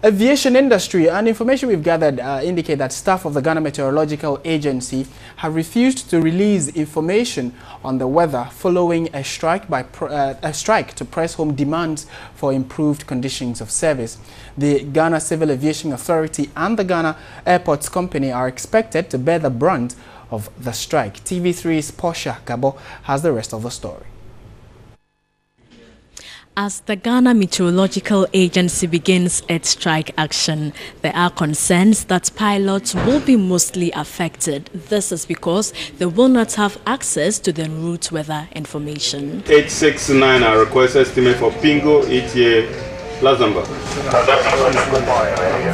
aviation industry. And information we've gathered indicate that staff of the Ghana Meteorological Agency have refused to release information on the weather following a strike to press home demands for improved conditions of service. The Ghana Civil Aviation Authority and the Ghana Airports Company are expected to bear the brunt of the strike. TV3's Portia Gabo has the rest of the story. As the Ghana Meteorological Agency begins its strike action, there are concerns that pilots will be mostly affected. This is because they will not have access to the en route weather information. 869, our request estimate for Pingo, ETA. Last number.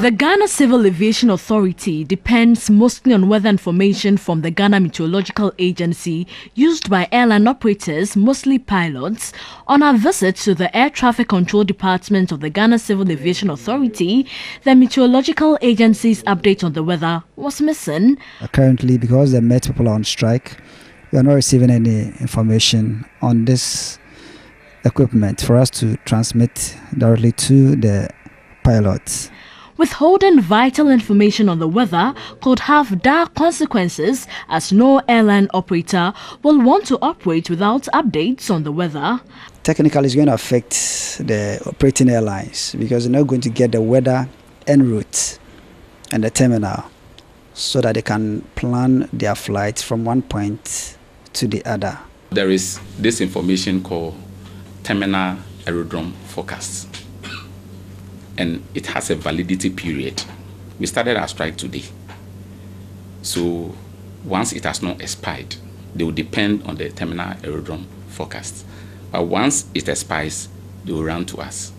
The Ghana Civil Aviation Authority depends mostly on weather information from the Ghana Meteorological Agency used by airline operators, mostly pilots. On our visit to the Air Traffic Control Department of the Ghana Civil Aviation Authority, the Meteorological Agency's update on the weather was missing. Currently, because the Met people are on strike, we are not receiving any information on this equipment for us to transmit directly to the pilots. Withholding vital information on the weather could have dire consequences, as no airline operator will want to operate without updates on the weather. Technically, it's going to affect the operating airlines because they're not going to get the weather en route and the terminal so that they can plan their flights from one point to the other. There is this information called terminal aerodrome forecast, and it has a validity period. We started our strike today, so once it has not expired, they will depend on the terminal aerodrome forecast. But once it expires, they will run to us,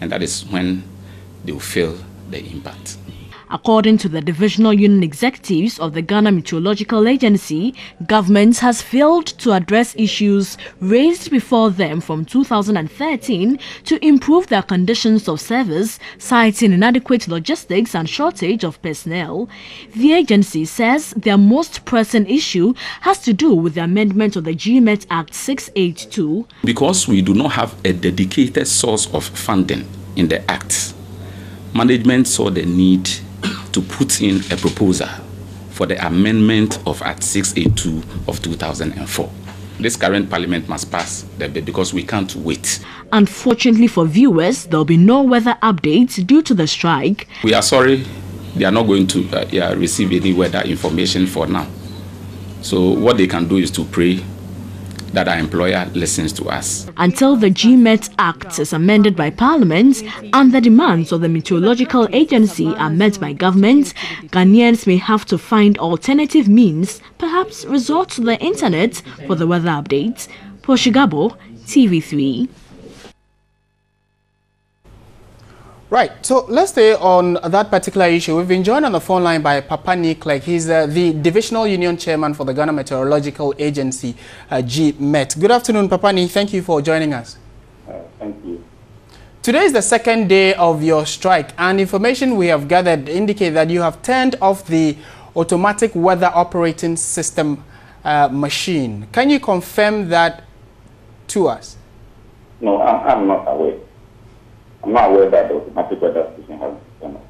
and that is when they will feel the impact. According to the divisional union executives of the Ghana Meteorological Agency, government has failed to address issues raised before them from 2013 to improve their conditions of service, citing inadequate logistics and shortage of personnel. The agency says their most pressing issue has to do with the amendment of the GMET Act 682. Because we do not have a dedicated source of funding in the Act, management saw the need to put in a proposal for the amendment of Act 682 of 2004. This current parliament must pass the bill because we can't wait. Unfortunately for viewers, there will be no weather updates due to the strike. We are sorry, they are not going to receive any weather information for now. So what they can do is to pray that our employer listens to us. Until the GMET Act is amended by Parliament and the demands of the Meteorological Agency are met by government, Ghanaians may have to find alternative means, perhaps resort to the internet for the weather updates. Portia Gabo, TV3. Right, so let's stay on that particular issue. We've been joined on the phone line by Papa Nick, he's the Divisional Union Chairman for the Ghana Meteorological Agency, GMET. Good afternoon, Papa Nick. Thank you for joining us. Thank you. Today is the second day of your strike, and information we have gathered indicate that you have turned off the automatic weather operating system machine. Can you confirm that to us? No, I'm not aware. I'm not aware that the automatic weather station has been turned off.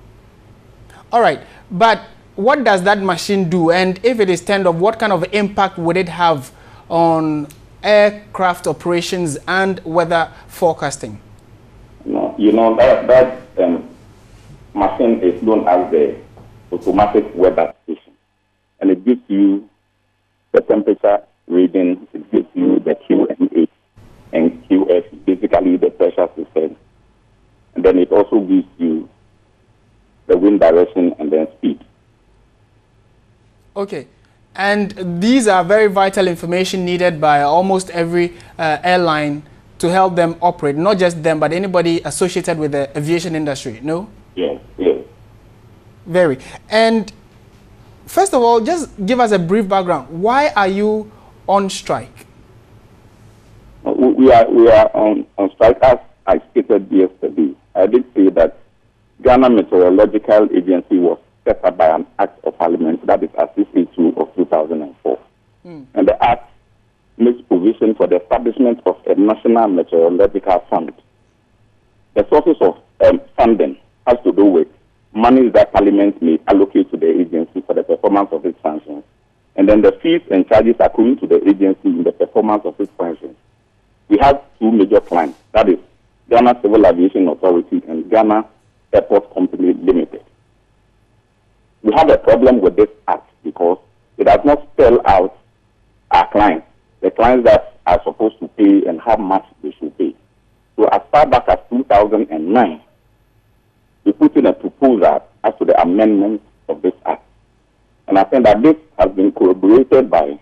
All right, but what does that machine do? And if it is turned off, what kind of impact would it have on aircraft operations and weather forecasting? No, you know, that machine is known as the automatic weather station. And it gives you the temperature reading, it gives you the QMA and QS, basically the pressure system. And then it also gives you the wind direction and then speed. Okay. And these are very vital information needed by almost every airline to help them operate. Not just them, but anybody associated with the aviation industry, no? Yes, yes. Very. And first of all, just give us a brief background. Why are you on strike? We are on strike, as I stated yesterday. I did say that Ghana Meteorological Agency was set up by an Act of Parliament, that is Act 682 of 2004. And the Act makes provision for the establishment of a National Meteorological Fund. The sources of funding has to do with money that Parliament may allocate to the agency for the performance of its functions, and then the fees and charges accruing to the agency in the performance of its functions. We have two major clients, that is Ghana Civil Aviation Authority and Ghana Airport Company Limited. We have a problem with this act because it does not spell out our clients, the clients that are supposed to pay and how much they should pay. So as far back as 2009, we put in a proposal as to the amendment of this act. And I think that this has been corroborated by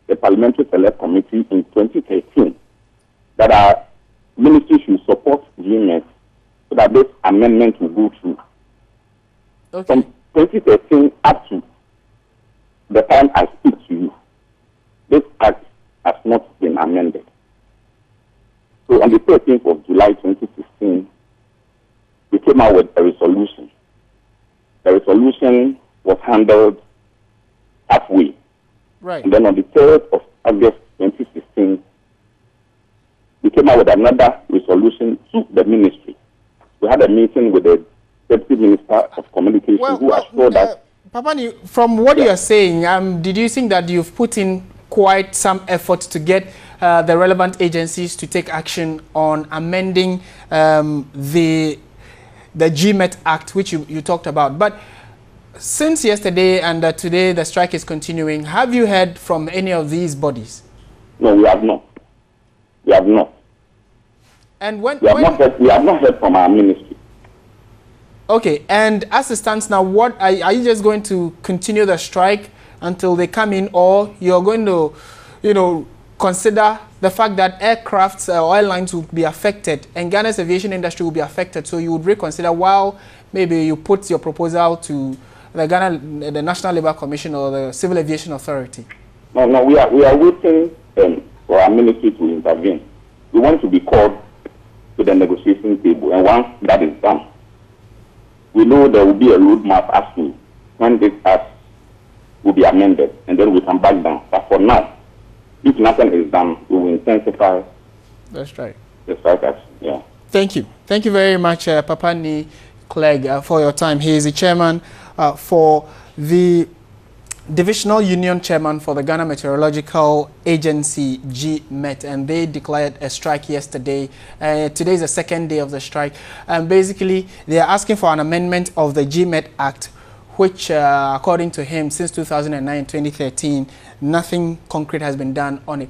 the Parliamentary Select Committee in 2013, that our ministry should support GMET so that this amendment will go through. Okay. From 2013 up to the time I speak to you, this act has not been amended. So on the 13th of July 2016, we came out with a resolution. The resolution was handled halfway. Right. And then on the 3rd of August 2016, we came out with another resolution to the ministry. We had a meeting with the Deputy Minister of Communication who assured that... Papani, from what you are saying, deducing that you've put in quite some effort to get the relevant agencies to take action on amending the GMET Act, which you talked about. But since yesterday and today the strike is continuing, have you heard from any of these bodies? No, we have not. We have not. And when we have not heard from our ministry. Okay, and as it stands now, what are you just going to continue the strike until they come in, or you're going to, consider the fact that aircrafts or airlines will be affected and Ghana's aviation industry will be affected, so you would reconsider while maybe you put your proposal to the National Labour Commission or the Civil Aviation Authority? No, we are waiting for our ministry to intervene. We want to be called to the negotiation table, and once that is done, we know there will be a roadmap as to when this act will be amended, and then we can back down. But for now, if nothing is done, we will intensify. That's right. The strike action. Yeah. Thank you. Thank you very much, Papani Clegg, for your time. He is the chairman for the Divisional Union Chairman for the Ghana Meteorological Agency, GMET, and they declared a strike yesterday. Today is the second day of the strike. And basically, they are asking for an amendment of the GMET Act, which, according to him, since 2009, 2013, nothing concrete has been done on it.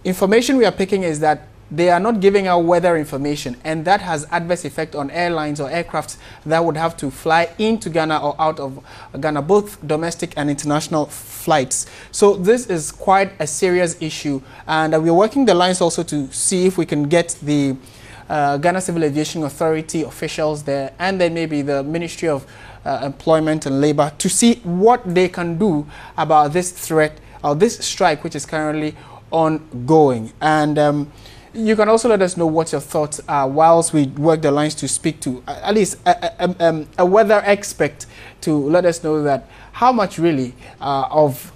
Information we are picking is that they are not giving out weather information, and that has adverse effect on airlines or aircrafts that would have to fly into Ghana or out of Ghana, both domestic and international flights. So this is quite a serious issue, and we're working the lines also to see if we can get the Ghana Civil Aviation Authority officials there, and then maybe the Ministry of Employment and Labor, to see what they can do about this threat or this strike, which is currently ongoing. And you can also let us know what your thoughts are whilst we work the lines to speak to at least a weather expert to let us know that how much really of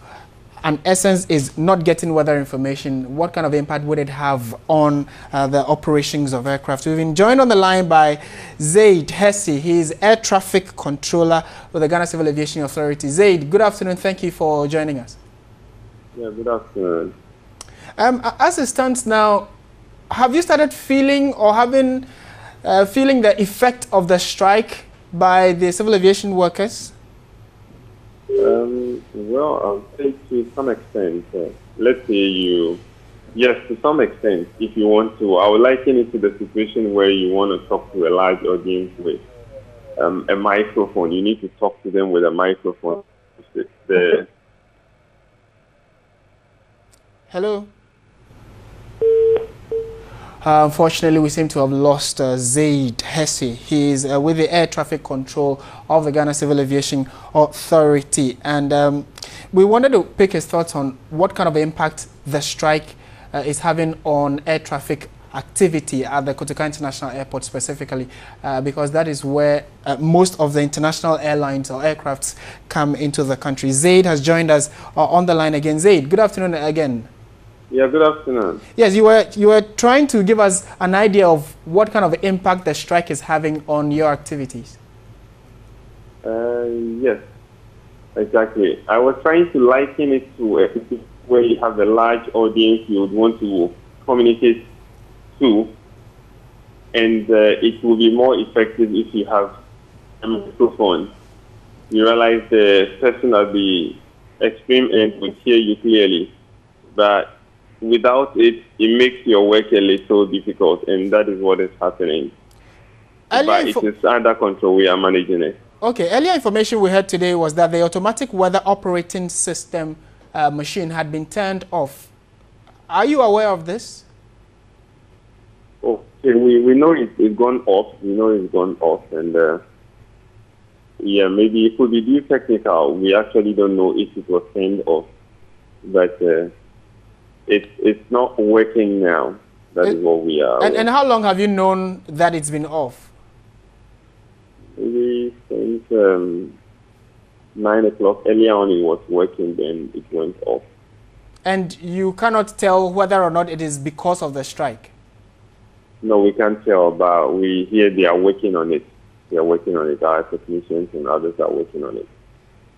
an essence is not getting weather information. What kind of impact would it have on the operations of aircraft? We've been joined on the line by Zaid Hesse. He is Air Traffic Controller with the Ghana Civil Aviation Authority. Zaid, good afternoon. Thank you for joining us. Yeah, good afternoon. As it stands now, have you started feeling or having feeling the effect of the strike by the civil aviation workers? Well, I'll say to some extent. Let's say yes, to some extent, if you want to. I would liken it to the situation where you want to talk to a large audience with a microphone. You need to talk to them with a microphone. Hello? Unfortunately, we seem to have lost Zaid Hesse. He is with the air traffic control of the Ghana Civil Aviation Authority. And we wanted to pick his thoughts on what kind of impact the strike is having on air traffic activity at the Kotoka International Airport specifically, because that is where most of the international airlines or aircrafts come into the country. Zaid has joined us on the line again. Zaid, good afternoon again. Yeah, good afternoon. Yes, you were trying to give us an idea of what kind of impact the strike is having on your activities. Yes, exactly. I was trying to liken it to a situation where you have a large audience you would want to communicate to, and it will be more effective if you have a microphone. You realize the person at the extreme end would hear you clearly, but without it, it makes your work a little difficult, and that is what is happening. But it is under control. We are managing it. Okay, earlier information we heard today was that the automatic weather operating system machine had been turned off. Are you aware of this? Okay, we know it's gone off. We know it's gone off, and yeah, maybe it could be due technical. We actually don't know if it was turned off, but it's not working now. That is what we are. And how long have you known that it's been off? Maybe since 9 o'clock. Earlier on, it was working, then it went off. And you cannot tell whether or not it is because of the strike? No, we can't tell, but we hear they are working on it. They are working on it. Our technicians and others are working on it.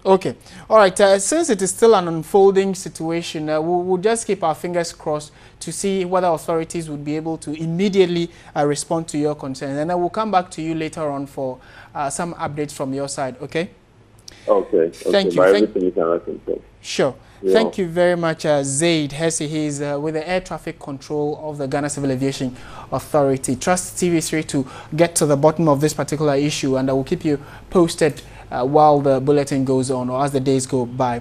Okay. All right. Since it is still an unfolding situation, we'll just keep our fingers crossed to see whether authorities would be able to immediately respond to your concerns. And then we'll come back to you later on for some updates from your side. Okay? Okay. Thank you. Everything is under control. Sure. Yeah. Thank you very much, Zaid Hesse. He's with the Air Traffic Control of the Ghana Civil Aviation Authority. Trust TV3 to get to the bottom of this particular issue, and I will keep you posted while the bulletin goes on or as the days go by.